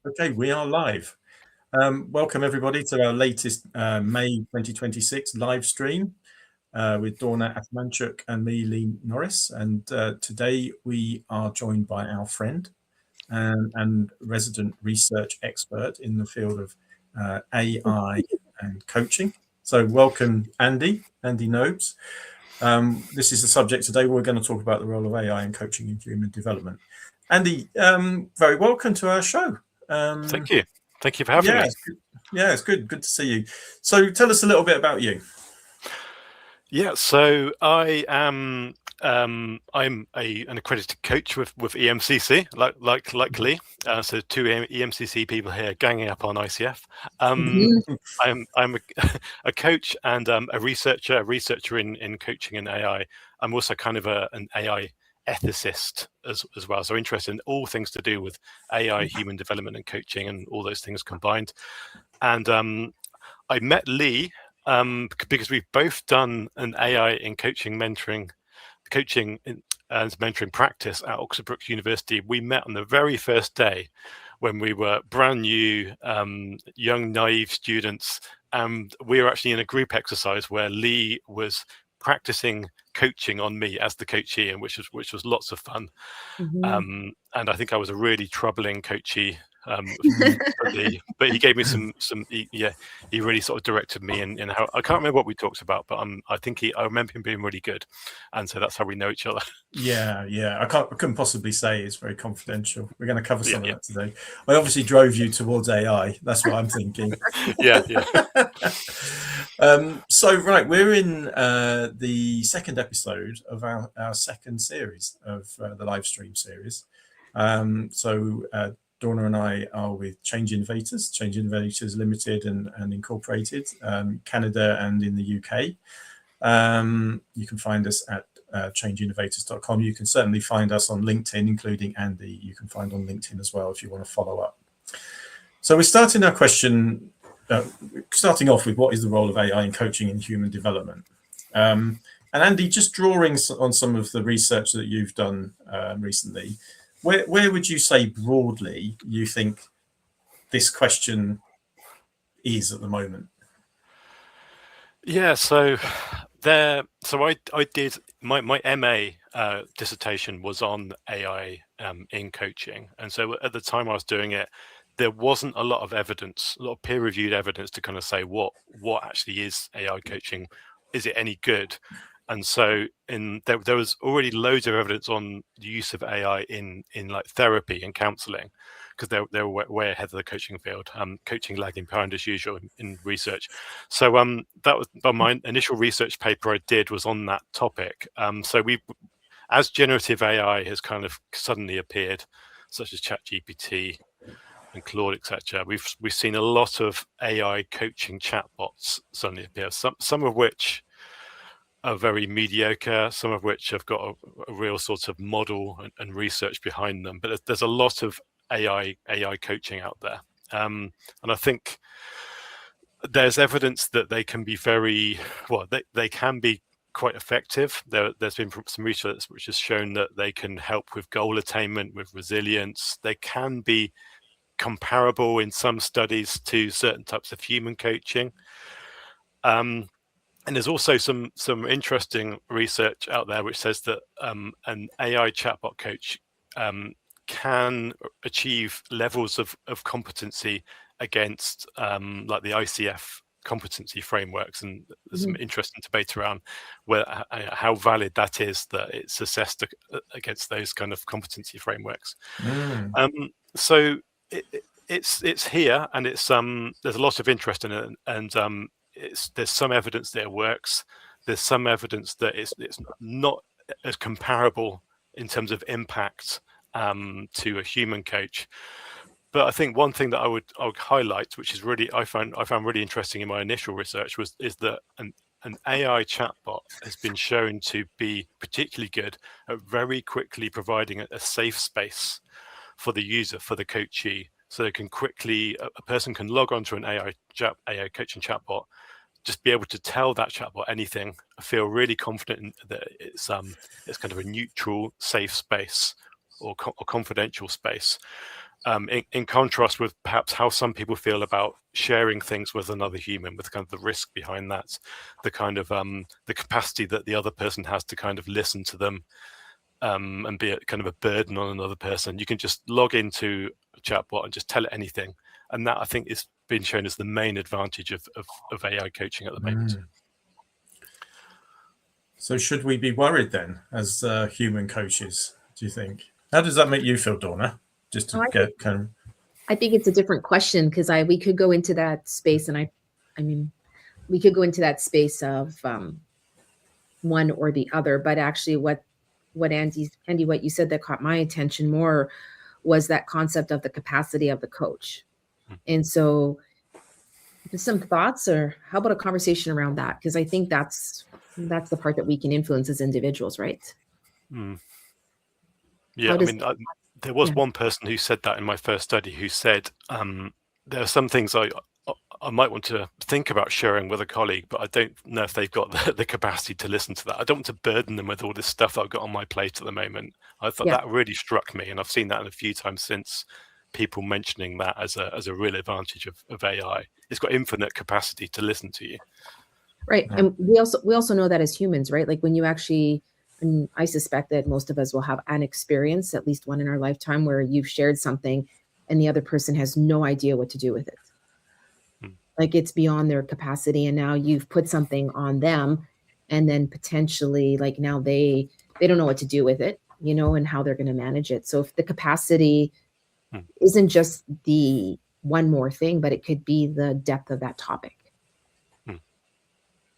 Okay, we are live. Welcome everybody to our latest May 2026 live stream with Dawna, Atamanchuk and me, Norris. And today we are joined by our friend and resident research expert in the field of AI and coaching. So welcome, Andy Nobes. This is the subject today. We're going to talk about the role of AI in coaching and human development. Andy, very welcome to our show. Thank you. Thank you for having me. Yeah, it's good to see you. So tell us a little bit about you. Yeah, so I am I'm an accredited coach with EMCC, like Lee. So two EMCC people here ganging up on ICF. I'm a coach and a researcher in coaching and AI. I'm also kind of an AI ethicist as well, so interested in all things to do with AI, human development and coaching and all those things combined. And I met Lee because we've both done an AI in coaching and mentoring practice at Oxford Brookes University. We met on the very first day when we were brand new, young, naive students. And we were actually in a group exercise where Lee was practicing coaching on me as the coachee, and which was lots of fun. And I think I was a really troubling coachee. But he gave me some he really sort of directed me in how, I can't remember what we talked about, but I remember him being really good, and so that's how we know each other. Yeah, I couldn't possibly say. It's very confidential. We're going to cover some of that today. I obviously drove you towards AI. That's what I'm thinking. yeah. So right, we're in the second episode of our second series of the live stream series. So Dawna and I are with Change Innovators Limited and Incorporated, Canada and in the UK. You can find us at changeinnovators.com. You can certainly find us on LinkedIn, including Andy. You can find on LinkedIn as well if you want to follow up. So we're starting our question, starting off with what is the role of AI in coaching and human development? And Andy, just drawing on some of the research that you've done recently, where would you say broadly you think this question is at the moment? Yeah, so I did my MA dissertation was on AI in coaching, and so at the time I was doing it, there wasn't a lot of evidence, a lot of peer-reviewed evidence to kind of say what actually is AI coaching, is it any good? And so there was already loads of evidence on the use of AI in like therapy and counselling, because they were way ahead of the coaching field. Coaching lagging behind as usual in research. So that was my initial research paper I did was on that topic. So as generative AI has kind of suddenly appeared, such as ChatGPT and Claude, etc., we've seen a lot of AI coaching chatbots suddenly appear. Some of which are very mediocre, some of which have got a real sort of model and research behind them. But there's a lot of AI coaching out there, and I think there's evidence that they can be they can be quite effective. There's been some research which has shown that they can help with goal attainment, with resilience. They can be comparable in some studies to certain types of human coaching. And there's also some interesting research out there which says that an AI chatbot coach can achieve levels of competency against like the ICF competency frameworks, and there's some interesting debate around how valid that is, that it's assessed against those kind of competency frameworks. So it's here, and it's there's a lot of interest in it, and there's some evidence that it works. There's some evidence that it's not as comparable in terms of impact to a human coach. But I think one thing that I would highlight, which is really I found really interesting in my initial research, is that an AI chatbot has been shown to be particularly good at very quickly providing a safe space for the user, for the coachee, so they can quickly, a person can log on to an AI coaching chatbot, just be able to tell that chatbot anything, feel really confident that it's kind of a neutral, safe space or confidential space. in contrast with perhaps how some people feel about sharing things with another human, with kind of the risk behind that, the kind of the capacity that the other person has to kind of listen to them, and be a kind of a burden on another person. You can just log into a chatbot and just tell it anything, and that I think is been shown as the main advantage of AI coaching at the moment. So should we be worried then as human coaches, do you think? How does that make you feel, Dawna? Just to get kind of... I think it's a different question, because we could go into that space, and I mean, we could go into that space of one or the other. But actually, what Andy, what you said that caught my attention more was that concept of the capacity of the coach. And so, some thoughts, or how about a conversation around that? Because I think that's the part that we can influence as individuals, right? Yeah, I mean, there was one person who said that in my first study, who said there are some things I might want to think about sharing with a colleague, but I don't know if they've got the capacity to listen to that. I don't want to burden them with all this stuff I've got on my plate at the moment. I thought that really struck me, and I've seen that a few times since, people mentioning that as a real advantage of AI. It's got infinite capacity to listen to you. Right. And we also know that as humans, right? Like when you actually, and I suspect that most of us will have an experience, at least one in our lifetime, where you've shared something and the other person has no idea what to do with it. Like it's beyond their capacity, and now you've put something on them, and then potentially like now they don't know what to do with it, you know, and how they're going to manage it. So if the capacity isn't just the one more thing, but it could be the depth of that topic.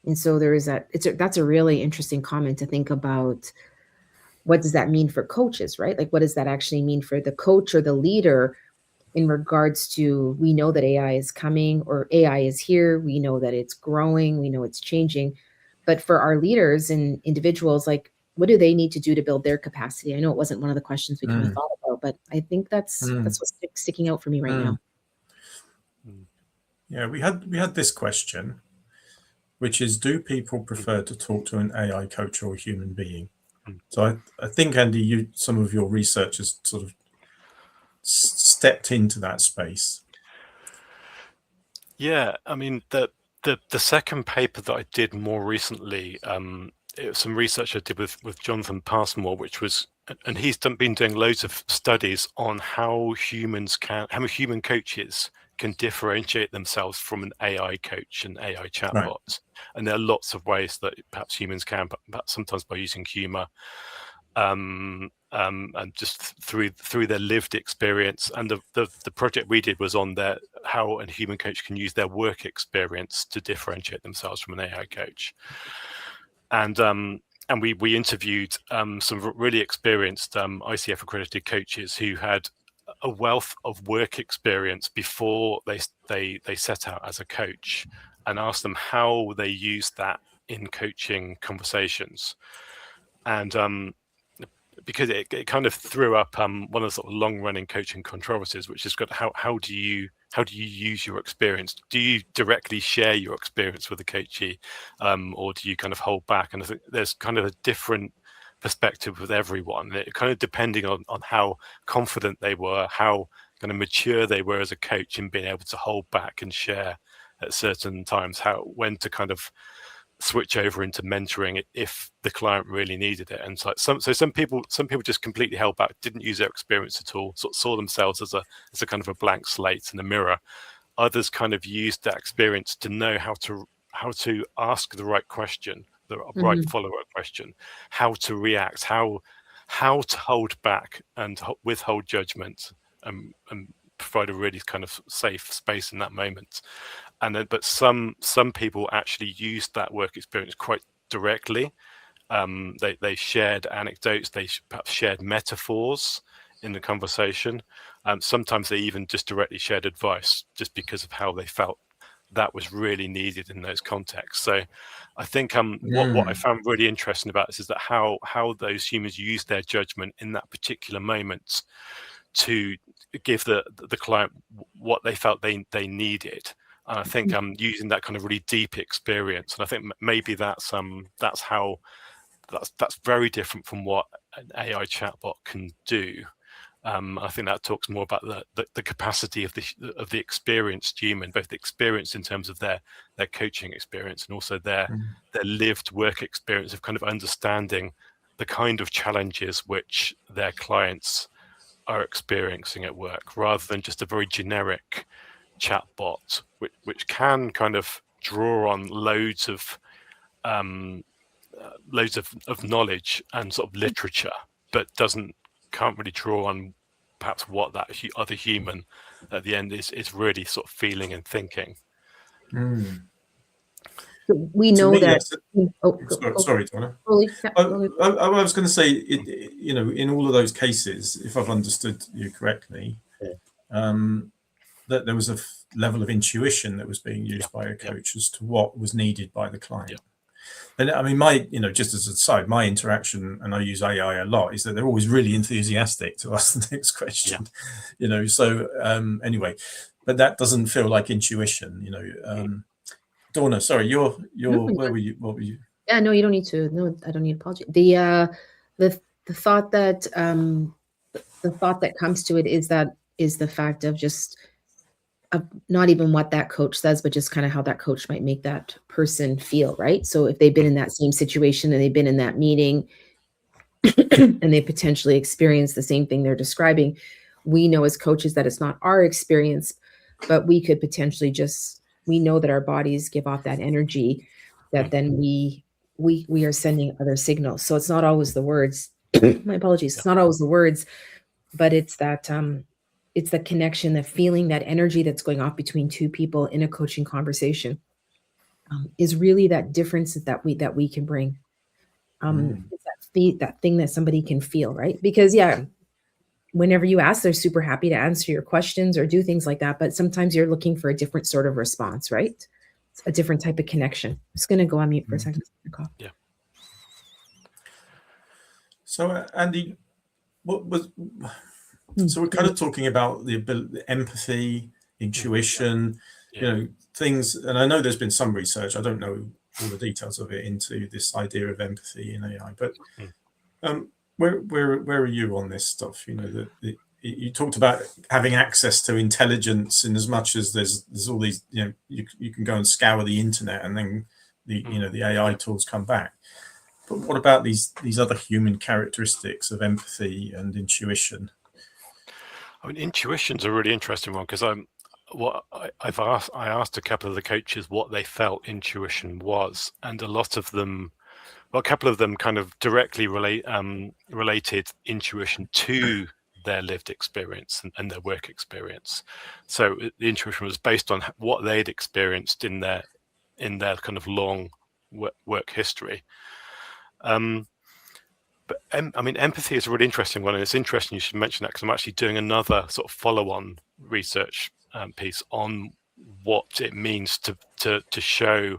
And so there is that's a really interesting comment to think about. What does that mean for coaches, right? Like, what does that actually mean for the coach or the leader in regards to, we know that AI is coming, or AI is here. We know that it's growing. We know it's changing. But for our leaders and individuals, like, what do they need to do to build their capacity? I know it wasn't one of the questions we kind of thought about, but I think that's what's sticking out for me right now. Yeah, we had this question, which is, do people prefer to talk to an AI coach or a human being? So I think, Andy, some of your research has sort of stepped into that space. Yeah, I mean, the second paper that I did more recently, it was some research I did with Jonathan Passmore, which was, and he's been doing loads of studies on how human coaches can differentiate themselves from an AI coach and AI chatbot. Right. And there are lots of ways that perhaps humans can, but perhaps sometimes by using humor, and just through their lived experience. And the project we did was on how a human coach can use their work experience to differentiate themselves from an AI coach. And we interviewed some really experienced ICF accredited coaches who had a wealth of work experience before they set out as a coach, and asked them how they used that in coaching conversations. And because it kind of threw up one of the sort of long-running coaching controversies, which is how do you use your experience? Do you directly share your experience with the coachee, or do you kind of hold back? And I think there's kind of a different perspective with everyone. It kind of depending on how confident they were, how kind of mature they were as a coach in being able to hold back and share at certain times, when to kind of switch over into mentoring if the client really needed it. And so some people just completely held back, didn't use their experience at all, sort of saw themselves as a kind of a blank slate in a mirror. Others kind of used that experience to know how to ask the right question, the right follow-up question, how to react, how to hold back and withhold judgment, and provide a really kind of safe space in that moment. And then, but some people actually used that work experience quite directly. They shared anecdotes, they perhaps shared metaphors in the conversation. Sometimes they even just directly shared advice, just because of how they felt that was really needed in those contexts. So I think what I found really interesting about this is that how those humans use their judgment in that particular moment to give the client what they felt they needed. And I think using that kind of really deep experience, and I think maybe that's very different from what an AI chatbot can do. I think that talks more about the capacity of the experienced human, both the experience in terms of their coaching experience and also their lived work experience of kind of understanding the kind of challenges which their clients are experiencing at work, rather than just a very generic chatbot, which can kind of draw on loads of knowledge and sort of literature, but can't really draw on perhaps what that other human at the end is really sort of feeling and thinking. So we know that. Sorry, Dawna. I was going to say, in all of those cases, if I've understood you correctly, that there was a level of intuition that was being used by a coach as to what was needed by the client. And I mean, just as a side, my interaction, and I use AI a lot, is that they're always really enthusiastic to ask the next question. So anyway, but that doesn't feel like intuition. Dawna, sorry, where were you? What were you? Yeah, no, you don't need to. No, I don't need apology. The thought that comes to it is the fact of just not even what that coach says, but just kind of how that coach might make that person feel, right? So if they've been in that same situation and they've been in that meeting and they potentially experience the same thing they're describing, we know as coaches that it's not our experience, but we could potentially we know that our bodies give off that energy that then we are sending other signals. So it's not always the words. My apologies. It's not always the words, but it's that it's the connection, the feeling, that energy that's going off between two people in a coaching conversation is really that difference that we can bring. It's that thing that somebody can feel, right? Because whenever you ask, they're super happy to answer your questions or do things like that. But sometimes you're looking for a different sort of response, right? It's a different type of connection. I'm just going to go on mute for a second. Yeah. So, Andy, so we're kind of talking about the ability, empathy, intuition, things. And I know there's been some research, I don't know all the details of it, into this idea of empathy in AI. But where are you on this stuff? You talked about having access to intelligence, in as much as there's all these, you can go and scour the internet and then the AI tools come back. But what about these other human characteristics of empathy and intuition? I mean, intuition's a really interesting one, because I asked a couple of the coaches what they felt intuition was, and a couple of them kind of directly related intuition to their lived experience and their work experience. So the intuition was based on what they'd experienced in their kind of long work history. But I mean, empathy is a really interesting one, and it's interesting you should mention that, because I'm actually doing another sort of follow-on research piece on what it means to show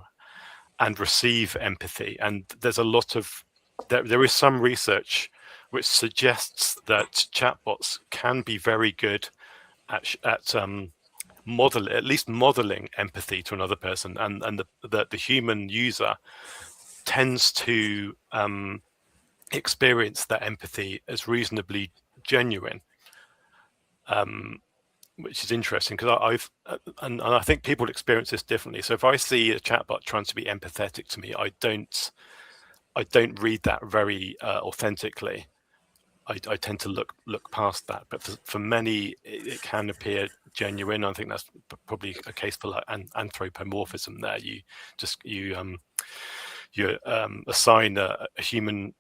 and receive empathy. And there's a lot of there is some research which suggests that chatbots can be very good at modeling empathy to another person, and the human user tends to experience that empathy as reasonably genuine, which is interesting, because I think people experience this differently. So if I see a chatbot trying to be empathetic to me, I don't read that very authentically. I tend to look past that. But for many, it can appear genuine. I think that's probably a case for like anthropomorphism. There, you assign a human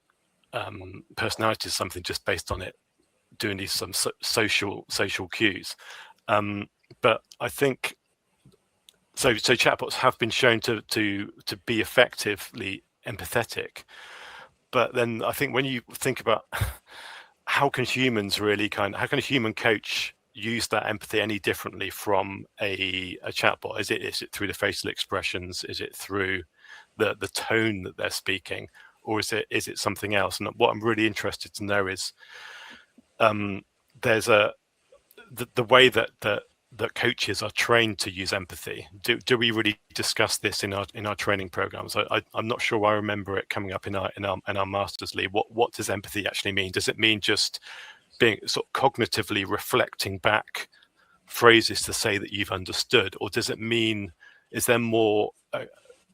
personality to something just based on it doing these some social cues. But I think so chatbots have been shown to be effectively empathetic. But then I think when you think about how can a human coach use that empathy any differently from a chatbot? Is it through the facial expressions? Is it through the tone that they're speaking? Or is it something else? And what I'm really interested to know is there's the way that coaches are trained to use empathy. Do we really discuss this in our training programs? I'm not sure I remember it coming up in our masters, Lee. What does empathy actually mean? Does it mean just being sort of cognitively reflecting back phrases to say that you've understood, or does it mean, is there more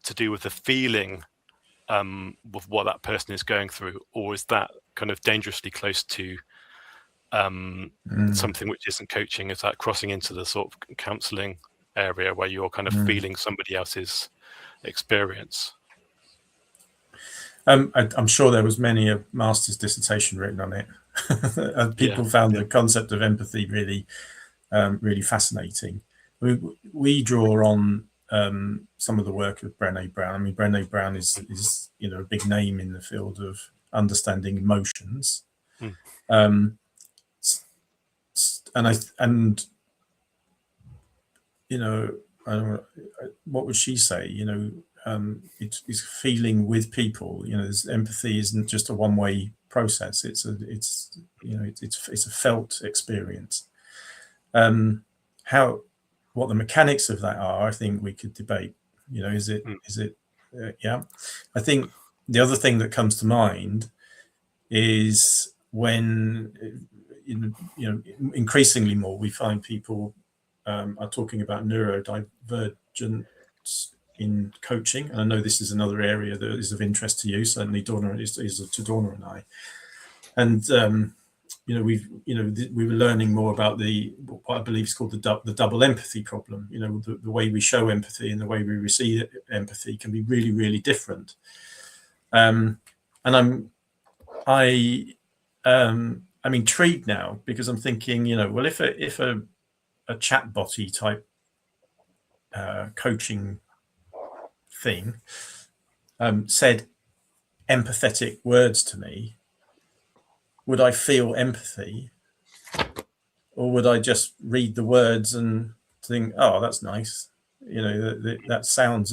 to do with the feeling with what that person is going through, or is that kind of dangerously close to something which isn't coaching? Is that crossing into the sort of counseling area where you're kind of feeling somebody else's experience? I'm sure there was many a master's dissertation written on it. People found the concept of empathy really, really fascinating. We draw on some of the work of Brené Brown. I mean, Brené Brown is a big name in the field of understanding emotions. What would she say? It's feeling with people. Empathy isn't just a one-way process. It's a felt experience. What the mechanics of that are, I think we could debate. Is it? Yeah. I think the other thing that comes to mind is when increasingly more we find people are talking about neurodivergence in coaching, and I know this is another area that is of interest to you. Certainly, Dawna is to Dawna and I, and we were learning more about what I believe is called the double empathy problem. The way we show empathy and the way we receive empathy can be really, really different. And I'm intrigued now because I'm thinking, well, if a chatbot-y type coaching thing said empathetic words to me, would I feel empathy, or would I just read the words and think, oh, that's nice, that sounds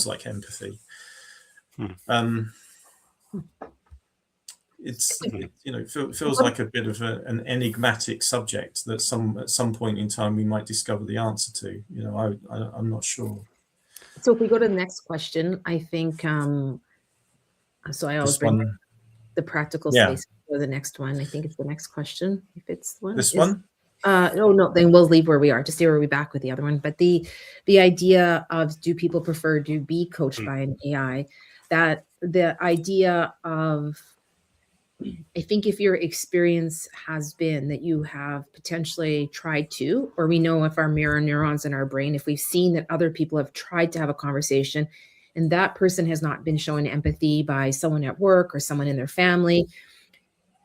like empathy? It feels like a bit of an enigmatic subject that at some point in time we might discover the answer to. I'm not sure. So if we go to the next question, I think so I always bring the practical space for the next one. I think it's the next question. If it's one. This one? No, then we'll leave where we are. Just see where we're back with the other one. But the idea of, do people prefer to be coached by an AI? That the idea of, I think if your experience has been that you have potentially tried to, or we know if our mirror neurons in our brain, if we've seen that other people have tried to have a conversation and that person has not been shown empathy by someone at work or someone in their family,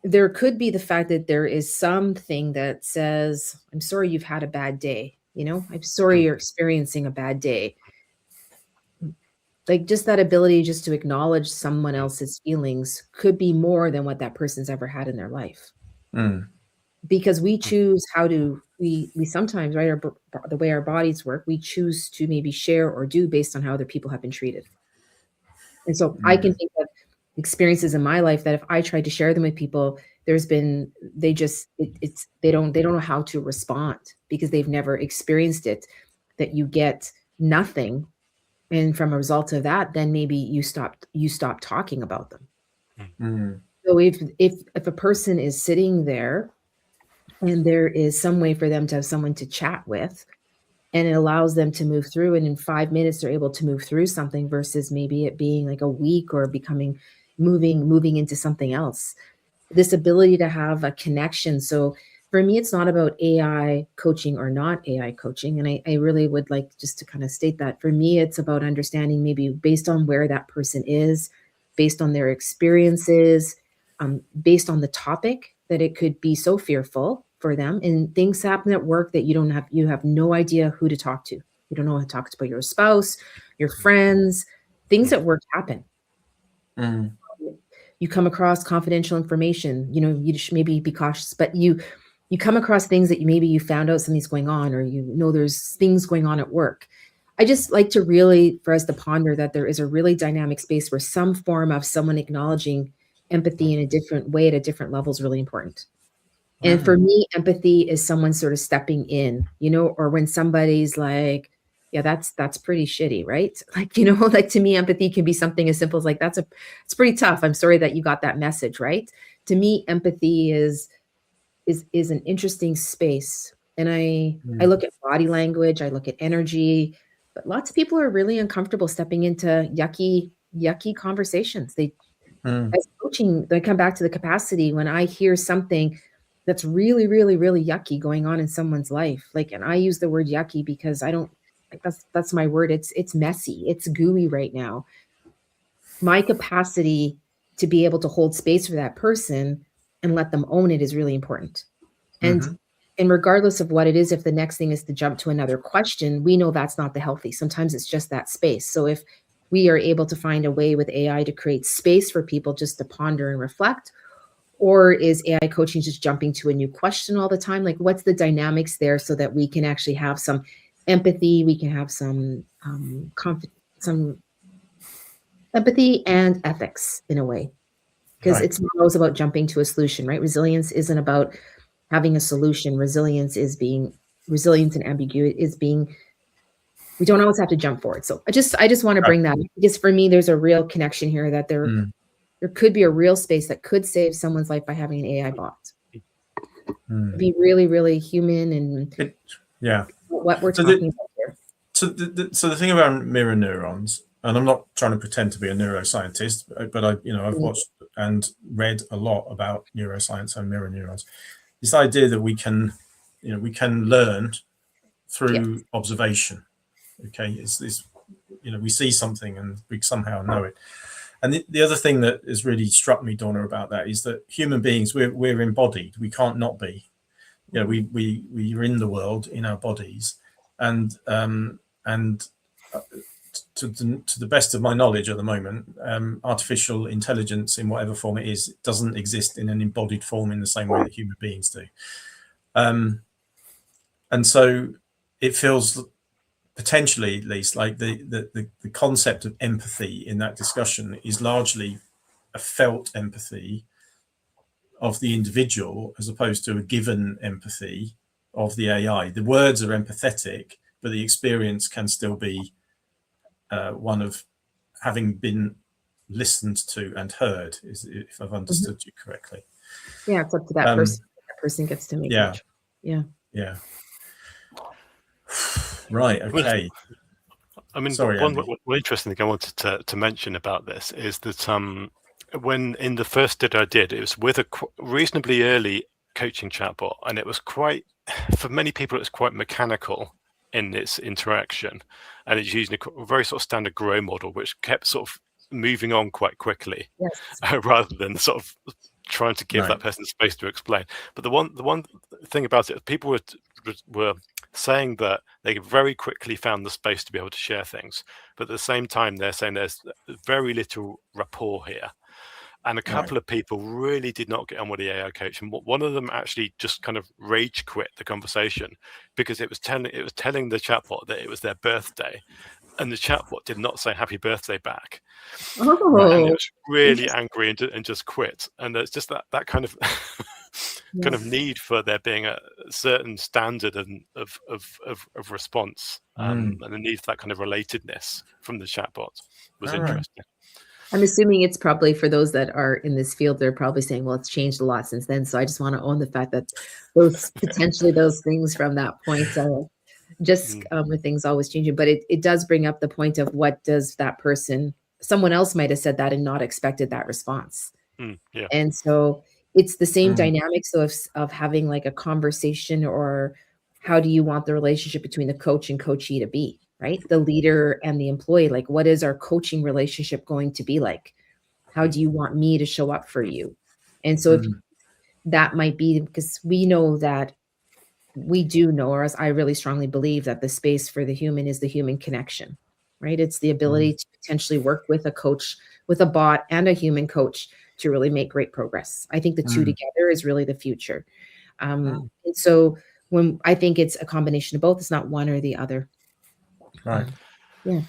there could be the fact that there is something that says, I'm sorry you've had a bad day. I'm sorry you're experiencing a bad day. Like, just that ability just to acknowledge someone else's feelings could be more than what that person's ever had in their life. Because we choose we sometimes, right, the way our bodies work, we choose to maybe share or do based on how other people have been treated. And so I can think of experiences in my life that if I tried to share them with people, they don't know how to respond because they've never experienced it, that you get nothing. And from a result of that, then maybe you stop talking about them. So if a person is sitting there and there is some way for them to have someone to chat with, and it allows them to move through, and in 5 minutes they're able to move through something versus maybe it being like a week or moving into something else. This ability to have a connection. So for me, it's not about AI coaching or not AI coaching. And I really would like just to kind of state that for me, it's about understanding maybe based on where that person is, based on their experiences, based on the topic, that it could be so fearful for them, and things happen at work that you have no idea who to talk to. You don't know how to talk about your spouse, your friends. Things at work happen. You come across confidential information. You should maybe be cautious, but you come across things that maybe you found out something's going on, or there's things going on at work. I just like to really, for us to ponder that there is a really dynamic space where some form of someone acknowledging empathy in a different way at a different level is really important. And for me, empathy is someone sort of stepping in, or when somebody's like, yeah, that's pretty shitty, right? Like, like to me, empathy can be something as simple as like, it's pretty tough. I'm sorry that you got that message, right? to me, empathy is an interesting space. And I look at body language, I look at energy, but lots of people are really uncomfortable stepping into yucky conversations. As coaching, they come back to the capacity when I hear something that's really, really, really yucky going on in someone's life. Like, and I use the word yucky because I don't, like, that's my word. It's messy. It's gooey right now. My capacity to be able to hold space for that person and let them own it is really important. And regardless of what it is, if the next thing is to jump to another question, we know that's not the healthy. Sometimes it's just that space. So if we are able to find a way with AI to create space for people just to ponder and reflect, or is AI coaching just jumping to a new question all the time? Like, what's the dynamics there so that we can actually have some empathy, we can have some empathy and ethics in a way, because it's not always about jumping to a solution, right? Resilience isn't about having a solution. Resilience and ambiguity is being, we don't always have to jump forward. So I just want to bring that up, because for me, there's a real connection here that there could be a real space that could save someone's life by having an AI bot. Be really, really human and what we're talking about here. So the thing about mirror neurons, and I'm not trying to pretend to be a neuroscientist, but I've watched and read a lot about neuroscience and mirror neurons. This idea that we can learn through observation. Okay, it's we see something and we somehow know it. And the other thing that has really struck me, Dawna, about that is that human beings, we're embodied. We can't not be. We're in the world in our bodies, and to the best of my knowledge at the moment, artificial intelligence in whatever form it is doesn't exist in an embodied form in the same way that human beings do. And so it feels potentially, at least, like the concept of empathy in that discussion is largely a felt empathy of the individual as opposed to a given empathy of the AI. The words are empathetic, but the experience can still be one of having been listened to and heard, if I've understood you correctly. Yeah, it's up to that person. That person gets to make it. Yeah. Right. Okay. I mean, sorry, one interesting thing I wanted to mention about this is that when in the first study I did, it was with a reasonably early coaching chatbot, and it was quite, for many people, it was quite mechanical in its interaction, and it's using a very sort of standard grow model, which kept sort of moving on quite quickly, rather than sort of trying to give that person space to explain. But the one thing about it, people were saying that they very quickly found the space to be able to share things, but at the same time they're saying there's very little rapport here, and a couple of people really did not get on with the AI coach, and one of them actually just kind of rage quit the conversation because it was telling the chatbot that it was their birthday, and the chatbot did not say happy birthday back. And it was really angry and just quit. And there's just that kind of kind of need for there being a certain standard of response, and the need for that kind of relatedness from the chatbot was interesting. I'm assuming it's probably, for those that are in this field, they're probably saying, well, it's changed a lot since then. So I just want to own the fact that those potentially those things from that point with things always changing. But it does bring up the point of what does that person, someone else might have said that and not expected that response. And so it's the same dynamics of having like a conversation, or how do you want the relationship between the coach and coachee to be, right? The leader and the employee, like, what is our coaching relationship going to be like? How do you want me to show up for you? And so if that might be, because we know that we do know, or as I really strongly believe, that the space for the human is the human connection, right? It's the ability to potentially work with a coach, with a bot and a human coach to really make great progress. I think the two together is really the future. And so when I think it's a combination of both, it's not one or the other. Right. I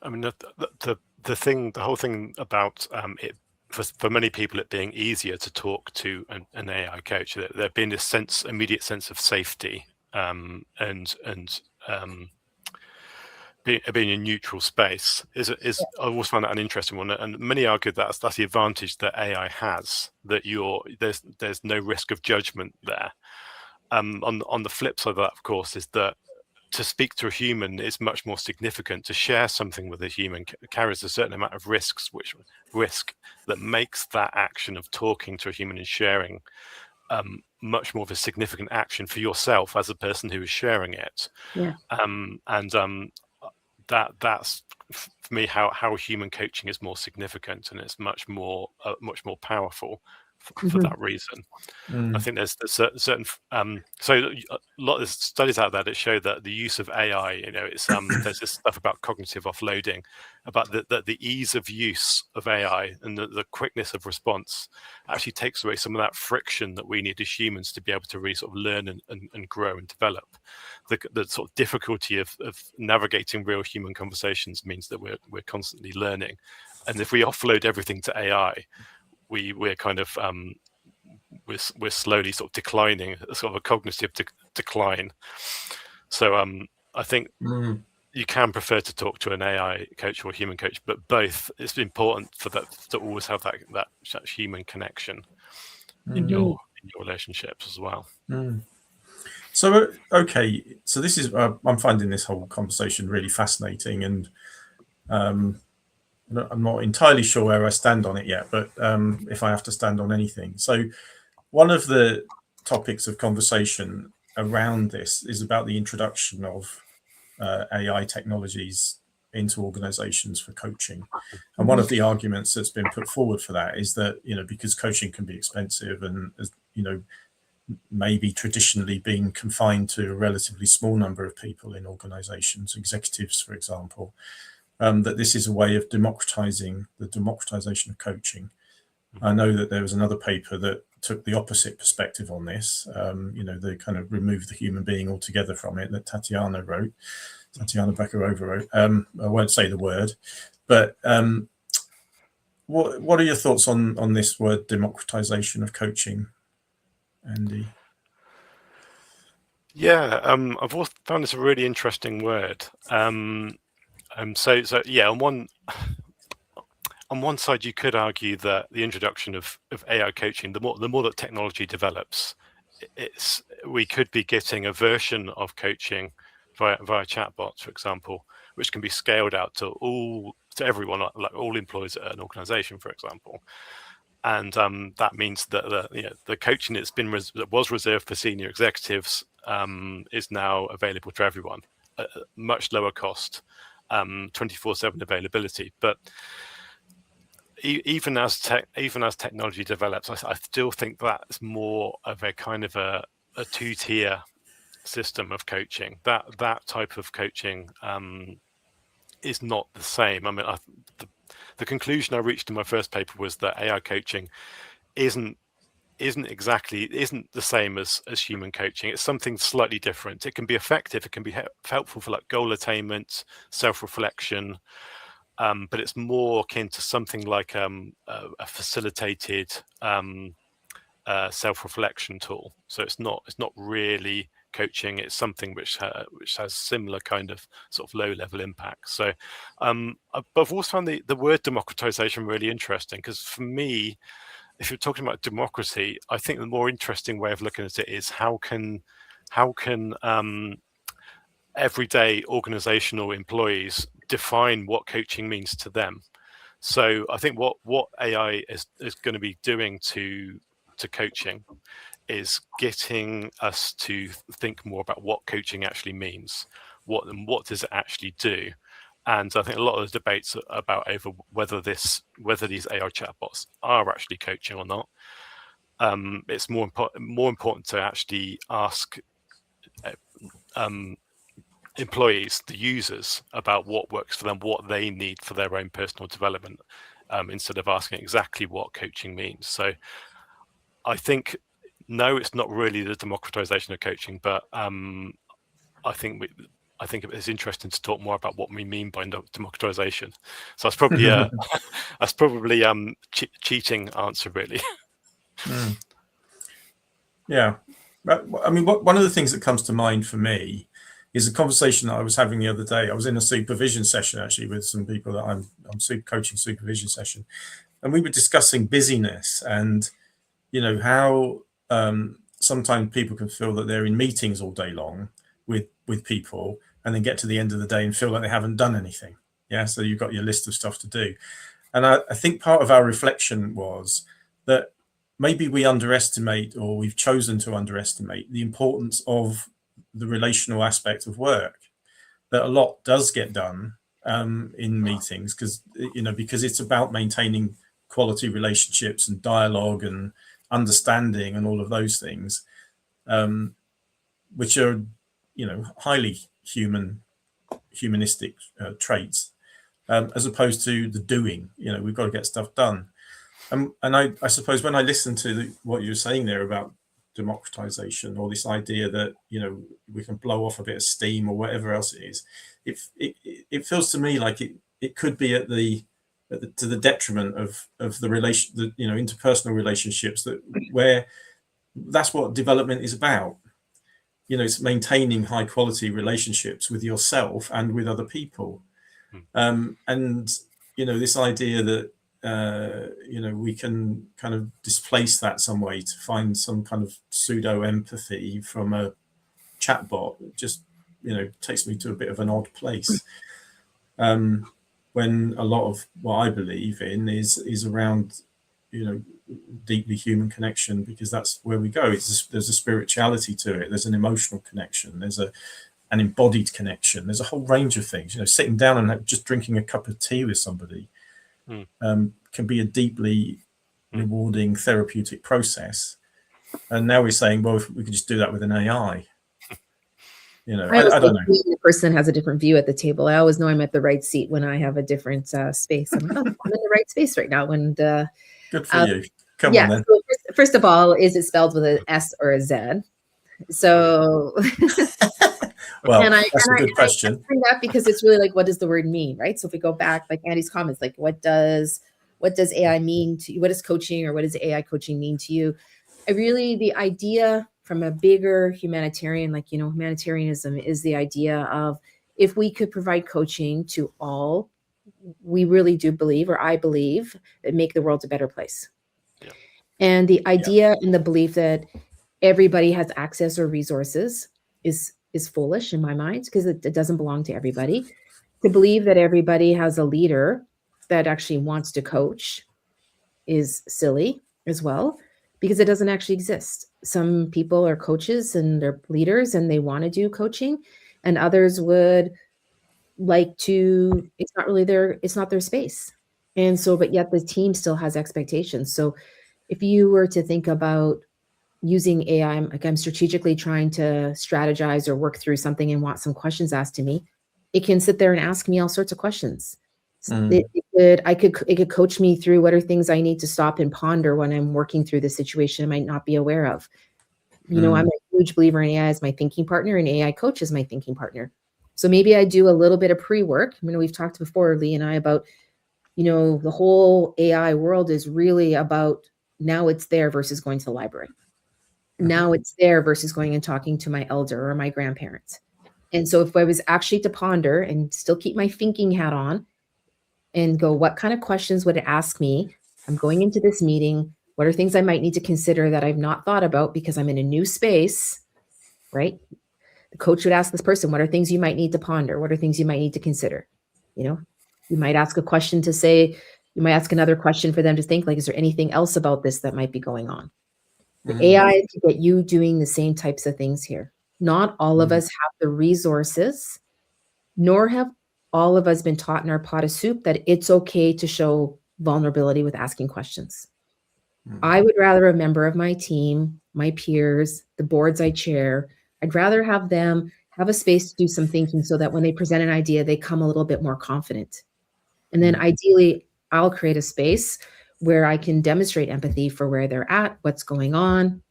mean, the whole thing about it, for many people, it being easier to talk to an AI coach, there being this immediate sense of safety, and being a neutral space is I always find that an interesting one, and many argue that's the advantage that AI has, that there's no risk of judgment there. On the flip side of that, of course, is that to speak to a human is much more significant. To share something with a human carries a certain amount of risk that makes that action of talking to a human and sharing much more of a significant action for yourself as a person who is sharing it. Yeah. That's for me how human coaching is more significant, and it's much more powerful for that reason. I think there's certain so a lot of studies out there that show that the use of AI, it's there's this stuff about cognitive offloading, about the ease of use of AI and the quickness of response actually takes away some of that friction that we need as humans to be able to really sort of learn and grow and develop. The sort of difficulty of navigating real human conversations means that we're constantly learning, and if we offload everything to AI, we're kind of we're slowly sort of declining, sort of a cognitive decline. So I think you can prefer to talk to an AI coach or a human coach, but both, it's important for that to always have that human connection in your relationships as well. So okay, so this is I'm finding this whole conversation really fascinating, and I'm not entirely sure where I stand on it yet, but if I have to stand on anything. So one of the topics of conversation around this is about the introduction of AI technologies into organizations for coaching. And one of the arguments that's been put forward for that is that, because coaching can be expensive and, maybe traditionally being confined to a relatively small number of people in organizations, executives, for example, that this is a way of democratization of coaching. I know that there was another paper that took the opposite perspective on this. They kind of removed the human being altogether from it, that Tatiana Bakarova wrote. I won't say the word, but what are your thoughts on this word, democratization of coaching, Andy? Yeah, I've always found this a really interesting word. So yeah, on one side, you could argue that the introduction of AI coaching, the more that technology develops, we could be getting a version of coaching via chatbots, for example, which can be scaled out to everyone, like all employees at an organization, for example. And that means that the coaching that was reserved for senior executives is now available to everyone at a much lower cost, 24/7 availability. But even as technology develops, I still think that's more of a kind of a two-tier system of coaching. That type of coaching is not the same. I mean, the conclusion I reached in my first paper was that AI coaching isn't the same as human coaching. It's something slightly different. It can be effective. It can be helpful for like goal attainment, self-reflection, but it's more akin to something like a facilitated self-reflection tool. So it's not really coaching. It's something which has similar kind of sort of low-level impact. So, but I've also found the word democratization really interesting, because for me, if you're talking about democracy, I think the more interesting way of looking at it is how can everyday organizational employees define what coaching means to them. So I think what AI is going to be doing to coaching is getting us to think more about what coaching actually means, what does it actually do. And I think a lot of the debates about over whether these AI chatbots are actually coaching or not. It's more important to actually ask employees, the users, about what works for them, what they need for their own personal development, instead of asking exactly what coaching means. So I think, no, it's not really the democratization of coaching, but I think it's interesting to talk more about what we mean by democratization. So that's probably cheating answer, really. Yeah, I mean, one of the things that comes to mind for me is a conversation that I was having the other day. I was in a supervision session actually with some people that I'm coaching supervision session, and we were discussing busyness and, you know, how sometimes people can feel that they're in meetings all day long with people and then get to the end of the day and feel like they haven't done anything. Yeah, so you've got your list of stuff to do. And I think part of our reflection was that maybe we underestimate, or we've chosen to underestimate, the importance of the relational aspect of work. That a lot does get done in meetings because it's about maintaining quality relationships and dialogue and understanding and all of those things, which are, you know, highly humanistic traits, as opposed to the doing. You know, we've got to get stuff done. And I suppose when I listen to what you were saying there about democratization, or this idea that, you know, we can blow off a bit of steam or whatever else it is, it feels to me like it could be to the detriment of the interpersonal relationships, where that's what development is about. You know, it's maintaining high quality relationships with yourself and with other people. And, you know, this idea that, you know, we can kind of displace that some way to find some kind of pseudo empathy from a chatbot, just, you know, takes me to a bit of an odd place. When a lot of what I believe in is around, you know, deeply human connection, because that's where we go. There's a spirituality to it. There's an emotional connection. There's an embodied connection. There's a whole range of things. You know, sitting down and just drinking a cup of tea with somebody can be a deeply rewarding therapeutic process. And now we're saying, well, if we could just do that with an AI. You know, I don't know. The person has a different view at the table. I always know I'm at the right seat when I have a different space. I'm like, oh, I'm in the right space right now. And good for you. Come on then. So first of all, is it spelled with an S or a Z? So, well, that's a good question. I that because it's really like, what does the word mean, right? So if we go back, like Andy's comments, like what does AI mean to you? What does coaching, or what does AI coaching mean to you? The idea from a bigger humanitarian, like, you know, humanitarianism is the idea of, if we could provide coaching to all, we really do believe, or I believe, that make the world a better place. Yeah. And the idea and the belief that everybody has access or resources is foolish in my mind, because it doesn't belong to everybody. To believe that everybody has a leader that actually wants to coach is silly as well, because it doesn't actually exist. Some people are coaches and they're leaders and they want to do coaching, and others would like to, it's not their space. And so, but yet the team still has expectations. So if you were to think about using AI, I'm strategically trying to strategize or work through something and want some questions asked to me, it can sit there and ask me all sorts of questions. It could coach me through what are things I need to stop and ponder when I'm working through the situation I might not be aware of. You know, I'm a huge believer in AI as my thinking partner, and AI coach is my thinking partner. So maybe I do a little bit of pre-work. I mean, we've talked before, Lee and I, about, you know, the whole AI world is really about, now it's there versus going to the library. Now it's there versus going and talking to my elder or my grandparents. And so if I was actually to ponder and still keep my thinking hat on and go, what kind of questions would it ask me? I'm going into this meeting. What are things I might need to consider that I've not thought about because I'm in a new space, right? The coach would ask this person, what are things you might need to ponder? What are things you might need to consider? You know, you might ask a question to say, you might ask another question for them to think, like, is there anything else about this that might be going on? The AI is to get you doing the same types of things here. Not all of us have the resources, nor have all of us been taught in our pot of soup that it's okay to show vulnerability with asking questions. I would rather a member of my team, my peers, the boards I chair, I'd rather have them have a space to do some thinking so that when they present an idea, they come a little bit more confident. And then ideally, I'll create a space where I can demonstrate empathy for where they're at, what's going on.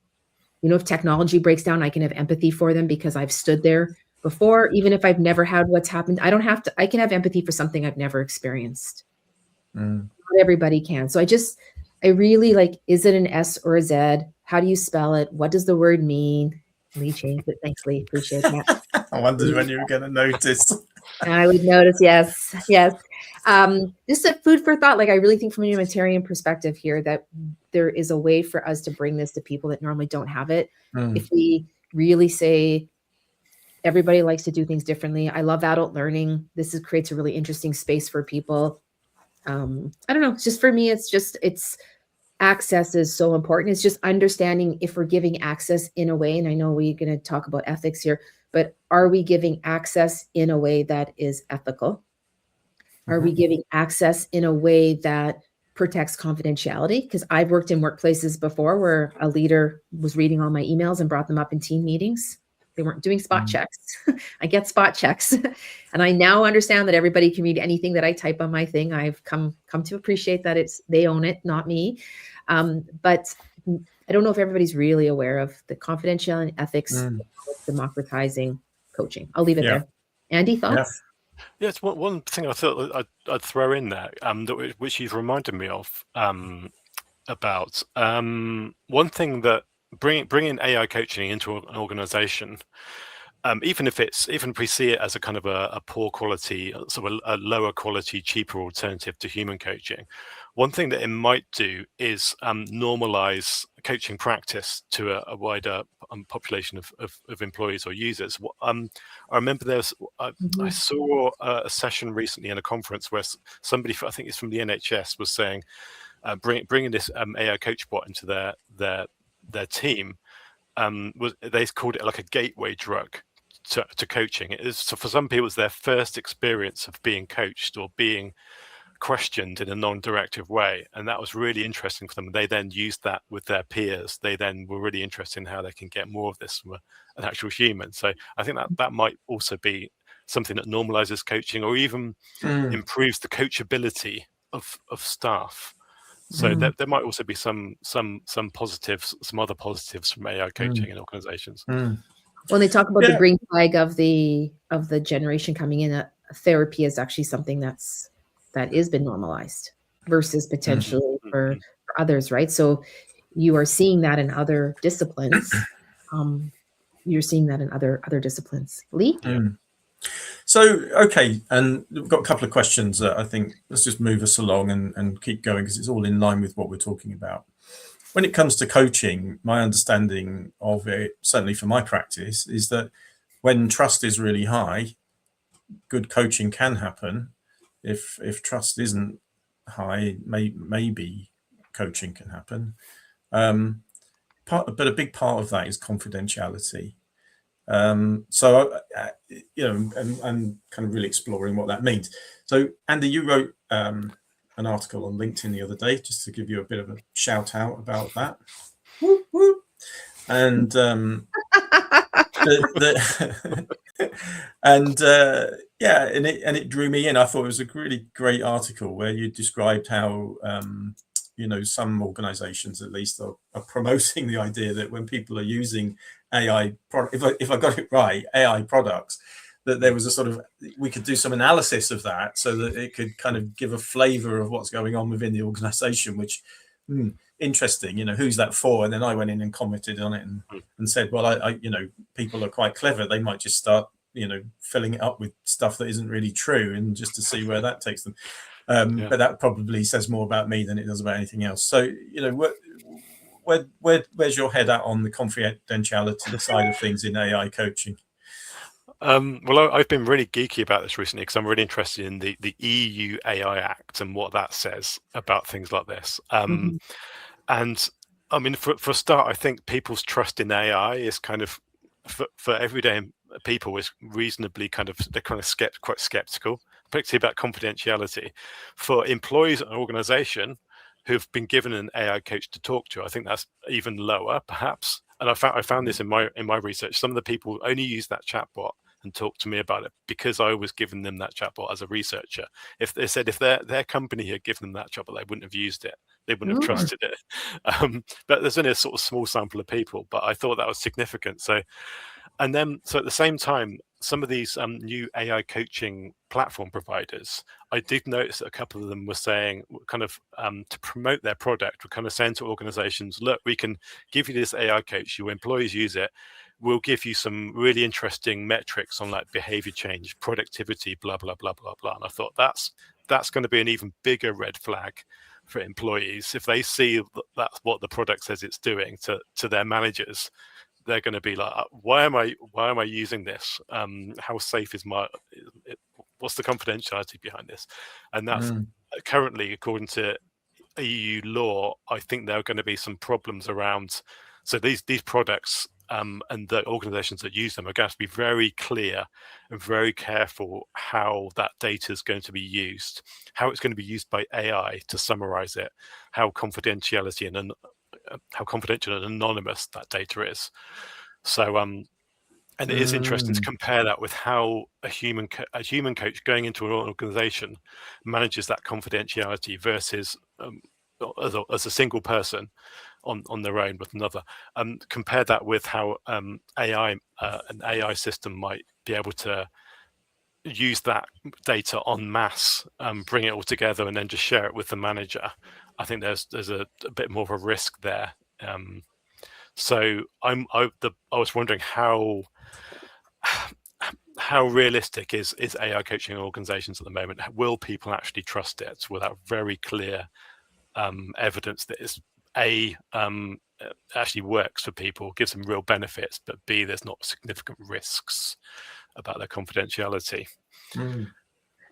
You know, if technology breaks down, I can have empathy for them because I've stood there before, even if I've never had what's happened. I can have empathy for something I've never experienced. Not everybody can. So I really like, is it an S or a Z? How do you spell it? What does the word mean? Lee changed it. Thanks, Lee. Appreciate that. I wondered when you were going to notice. I would notice, yes. Just a food for thought. Like, I really think from a humanitarian perspective here that there is a way for us to bring this to people that normally don't have it. If we really say everybody likes to do things differently. I love adult learning. This creates a really interesting space for people. I don't know. It's just, for me, it's access is so important. It's just understanding if we're giving access in a way, and I know we're going to talk about ethics here, but are we giving access in a way that is ethical? Are we giving access in a way that protects confidentiality? Because I've worked in workplaces before where a leader was reading all my emails and brought them up in team meetings. They weren't doing spot checks. I get spot checks. And I now understand that everybody can read anything that I type on my thing. I've come to appreciate that they own it, not me. But I don't know if everybody's really aware of the confidentiality and ethics democratizing coaching. I'll leave it there. Andy, thoughts? Yes, one thing I thought I'd throw in there, which you've reminded me of about. One thing that bringing AI coaching into an organization, even if we see it as a kind of a poor quality, sort of a lower quality, cheaper alternative to human coaching, one thing that it might do is normalize coaching practice to a wider population of employees or users. I remember I saw a session recently in a conference where somebody, I think it's from the NHS, was saying bringing this AI coach bot into their team, they called it like a gateway drug to coaching. So for some people, it's their first experience of being coached or being questioned in a non-directive way, and that was really interesting for them. They then used that with their peers. They then were really interested in how they can get more of this from an actual human. So I think that might also be something that normalizes coaching, or even improves the coachability of staff. So there might also be some positives, some other positives from AI coaching in organizations. When they talk about the green flag of the generation coming in, therapy is actually something that is been normalized versus potentially for others, right? So you are seeing that in other disciplines. You're seeing that in other disciplines. Lee? So, okay, and we've got a couple of questions that I think, let's just move us along and keep going, because it's all in line with what we're talking about. When it comes to coaching, my understanding of it, certainly for my practice, is that when trust is really high, good coaching can happen. If trust isn't high, maybe coaching can happen. But a big part of that is confidentiality. So, I'm kind of really exploring what that means. So, Andy, you wrote an article on LinkedIn the other day, just to give you a bit of a shout out about that. Whoop, whoop. And and it drew me in. I thought it was a really great article where you described how some organizations at least are promoting the idea that when people are using AI if I got it right, AI products, that there was a sort of, we could do some analysis of that so that it could kind of give a flavor of what's going on within the organization, which interesting, who's that for? And then I went in and commented on it and said, well, I people are quite clever. They might just start, filling it up with stuff that isn't really true, and just to see where that takes them. But that probably says more about me than it does about anything else. So, where's your head at on the confidentiality side of things in AI coaching? Well, I've been really geeky about this recently because I'm really interested in the EU AI Act and what that says about things like this. And I mean, for a start, I think people's trust in AI is kind of, for everyday people, is reasonably they're quite skeptical, particularly about confidentiality. For employees at an organization who've been given an AI coach to talk to, I think that's even lower, perhaps. And I found this in my research. Some of the people only use that chatbot and talk to me about it because I was giving them that chatbot as a researcher. If they said if their company had given them that chatbot, they wouldn't have used it. They wouldn't have trusted it. But there's only a sort of small sample of people. But I thought that was significant. So at the same time, some of these new AI coaching platform providers, I did notice that a couple of them were saying, to promote their product, were kind of saying to organizations, look, we can give you this AI coach, your employees use it, we'll give you some really interesting metrics on like behavior change, productivity, blah, blah, blah, blah, blah. And I thought that's going to be an even bigger red flag for employees. If they see that's what the product says it's doing to their managers, they're going to be like, why am I using this? How safe is what's the confidentiality behind this? And that's currently, according to EU law, I think there are going to be some problems around. So these products and the organizations that use them are going to be very clear and very careful how that data is going to be used, how it's going to be used by AI to summarize it, how confidential and anonymous that data is. So and it is interesting to compare that with how a human coach going into an organization manages that confidentiality versus as a single person on their own with another. Compare that with how an AI system might be able to use that data en masse, bring it all together, and then just share it with the manager. I think there's a bit more of a risk there. So I was wondering how realistic is AI coaching organizations at the moment? Will people actually trust it without very clear evidence that it's actually works for people, gives them real benefits, but B, there's not significant risks about their confidentiality?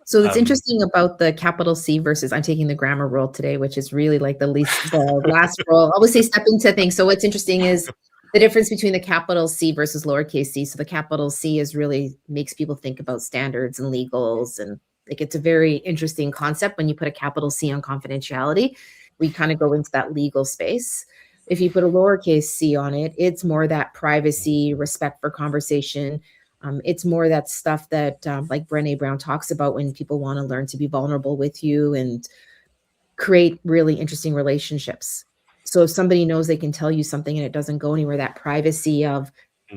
So it's interesting about the capital C versus, I'm taking the grammar role today, which is really like the last role. I always say step into things. So what's interesting is the difference between the capital C versus lowercase c. So the capital C is really makes people think about standards and legals, and like it's a very interesting concept when you put a capital C on confidentiality. We kind of go into that legal space. If you put a lowercase c on it, it's more that privacy, respect for conversation. It's more that stuff that like Brené Brown talks about when people want to learn to be vulnerable with you and create really interesting relationships. So if somebody knows they can tell you something and it doesn't go anywhere, that privacy of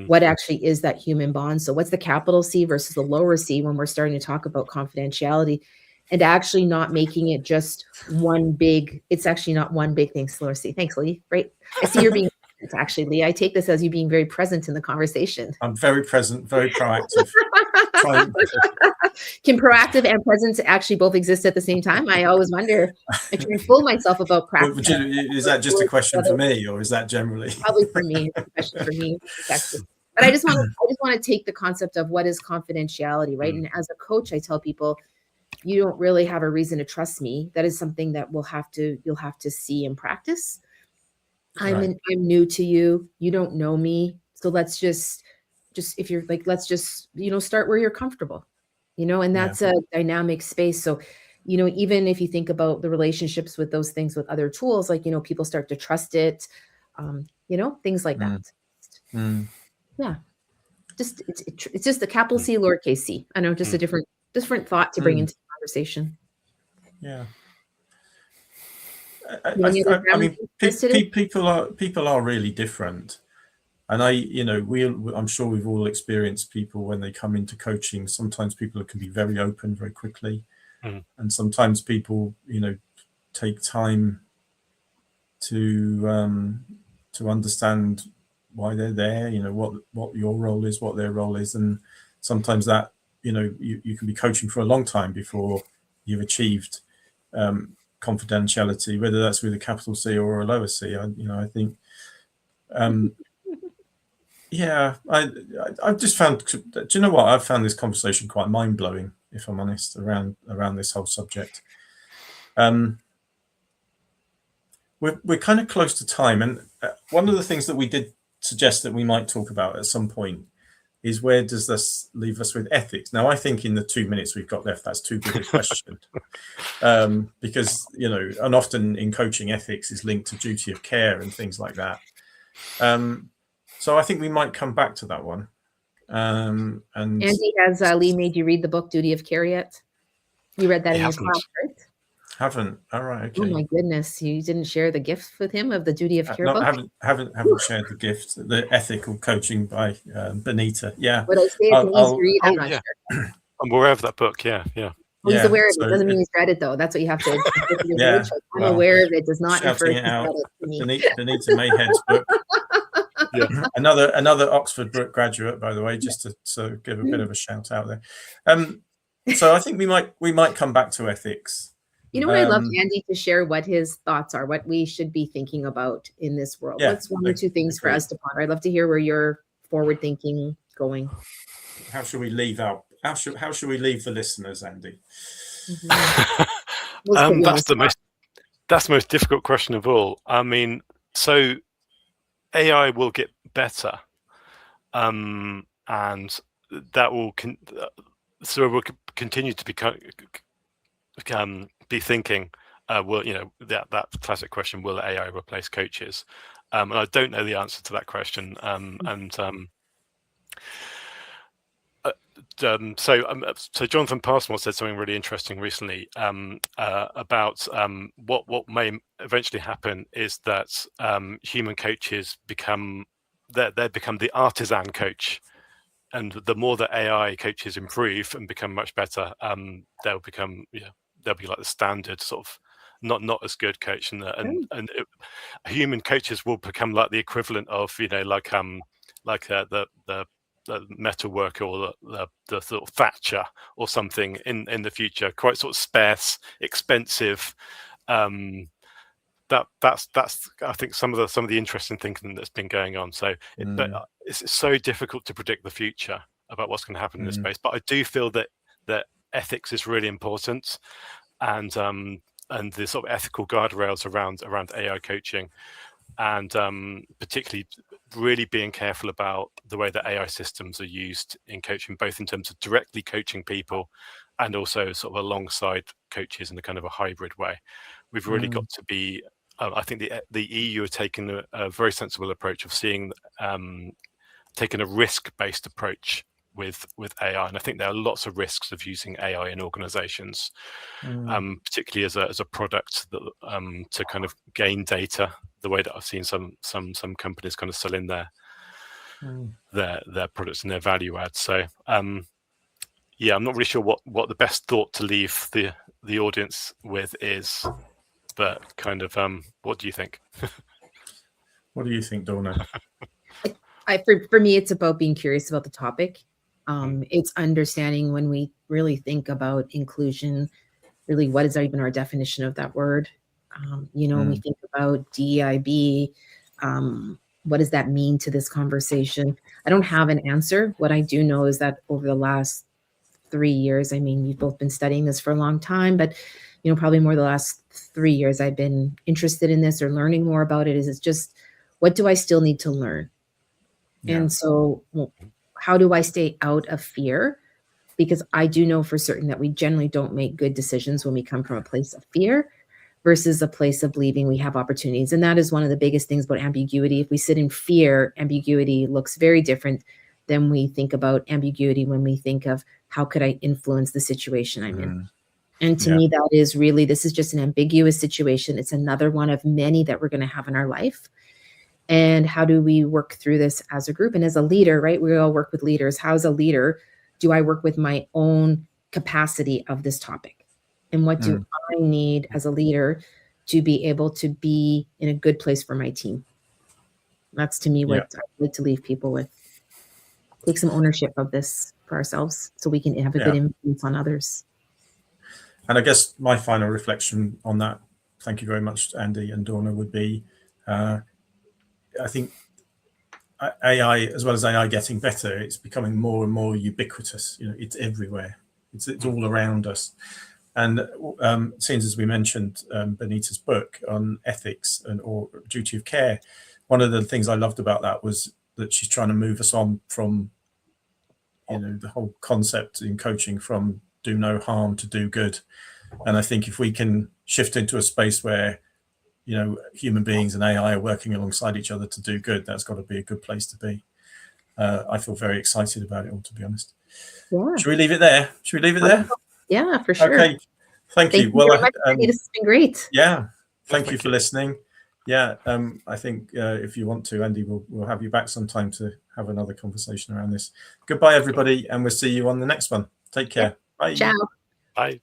what actually is that human bond. So what's the capital C versus the lower C when we're starting to talk about confidentiality, and actually not making it just one big, it's actually not one big thing. Lower C. Thanks, Lee. Right. I see you're being actually, Lee, I take this as you being very present in the conversation. I'm very present, very proactive. Can proactive and presence actually both exist at the same time? I always wonder. I try to fool myself about practice. Is that just a question for me, or is that generally? Probably for me. It's a question for me. But I just want to take the concept of what is confidentiality, right? And as a coach, I tell people, you don't really have a reason to trust me. That is something that you'll have to see in practice. I'm new to you. You don't know me. So let's just if you're like, let's just, start where you're comfortable, and that's a dynamic space. So, even if you think about the relationships with those things with other tools, like, people start to trust it, things like that. Yeah. Just, it's just the capital C, lowercase c. I know, just a different thought to bring into the conversation. Yeah. I mean, people are really different, and I'm sure we've all experienced people when they come into coaching. Sometimes people can be very open very quickly, and sometimes people, take time to understand why they're there. What your role is, what their role is, and sometimes that you can be coaching for a long time before you've achieved confidentiality, whether that's with a capital C or a lower C. I think, I've just found, do you know what? I've found this conversation quite mind-blowing, if I'm honest, around this whole subject. We're kind of close to time, and one of the things that we did suggest that we might talk about at some point is, where does this leave us with ethics? Now, I think in the 2 minutes we've got left, that's too big a question, because, and often in coaching, ethics is linked to duty of care and things like that. So I think we might come back to that one. And Andy, has Lee made you read the book Duty of Care yet? You read that in your class, right? Haven't. All right. Okay. Oh my goodness, you didn't share the gift with him of the Duty of Care book? Haven't shared the gift, the ethical coaching by Benita. Yeah. What I say is read. I'm not sure. I'm aware of that book. Yeah. Well, he's aware of it. Doesn't mean he's read it though. That's what you have to. I'm aware of it. Does not refer to it out. To me. Benita Mayhead's book. Another Oxford graduate, by the way, just to give a bit of a shout out there. So I think we might come back to ethics. You know what, I'd love Andy to share what his thoughts are, what we should be thinking about in this world. Yeah, What's one or two things for us to ponder? I'd love to hear where you're forward thinking going. How should we leave how should we leave the listeners, Andy? That's the most difficult question of all. I mean, so AI will get better, and that will we'll continue to be thinking. That classic question: will AI replace coaches? And I don't know the answer to that question. So Jonathan Passmore said something really interesting recently about what may eventually happen is that human coaches become the artisan coach, and the more that AI coaches improve and become much better, they'll be like the standard sort of not as good coach, and human coaches will become like the equivalent of the metal worker or the sort of thatcher or something in the future, quite sort of sparse, expensive. That's I think some of the interesting thinking that's been going on. So but it's so difficult to predict the future about what's going to happen in this space. But I do feel that ethics is really important, and the sort of ethical guardrails around AI coaching, and particularly really being careful about the way that AI systems are used in coaching, both in terms of directly coaching people and also sort of alongside coaches in a kind of a hybrid way. We've really got to be, I think the EU are taking a very sensible approach of taking a risk-based approach with AI, and I think there are lots of risks of using AI in organizations, particularly as a product that to kind of gain data, the way that I've seen some companies kind of sell in their products and their value add. So I'm not really sure what the best thought to leave the audience with is, but kind of what do you think? What do you think, Dawna? For me, it's about being curious about the topic. It's understanding when we really think about inclusion, really what is even our definition of that word? When we think about DEIB, what does that mean to this conversation? I don't have an answer. What I do know is that over the last 3 years, I mean, you've both been studying this for a long time, but probably more the last 3 years, I've been interested in this or learning more about it. It's just, what do I still need to learn? Yeah. And so how do I stay out of fear? Because I do know for certain that we generally don't make good decisions when we come from a place of fear versus a place of believing we have opportunities. And that is one of the biggest things about ambiguity. If we sit in fear, ambiguity looks very different than we think about ambiguity when we think of how could I influence the situation I'm in. And to me, that is really, this is just an ambiguous situation. It's another one of many that we're going to have in our life. And how do we work through this as a group? And as a leader, right? We all work with leaders. How as a leader do I work with my own capacity of this topic? And what do I need as a leader to be able to be in a good place for my team? That's to me what I'd like to leave people with. Take some ownership of this for ourselves so we can have a good influence on others. And I guess my final reflection on that, thank you very much, Andy and Dawna, would be, I think AI, as well as AI getting better, it's becoming more and more ubiquitous. It's everywhere. It's all around us. And since, as we mentioned, Benita's book on ethics or duty of care, one of the things I loved about that was that she's trying to move us on from, the whole concept in coaching from do no harm to do good. And I think if we can shift into a space where, human beings and AI are working alongside each other to do good, that's got to be a good place to be. I feel very excited about it all, to be honest. Yeah. Should we leave it there? Yeah, for sure. Okay. Thank you. Well, this has been great. Yeah. Thank you for listening. Yeah. I think if you want to, Andy, we'll have you back sometime to have another conversation around this. Goodbye, everybody. And we'll see you on the next one. Take care. Bye. Ciao. Bye.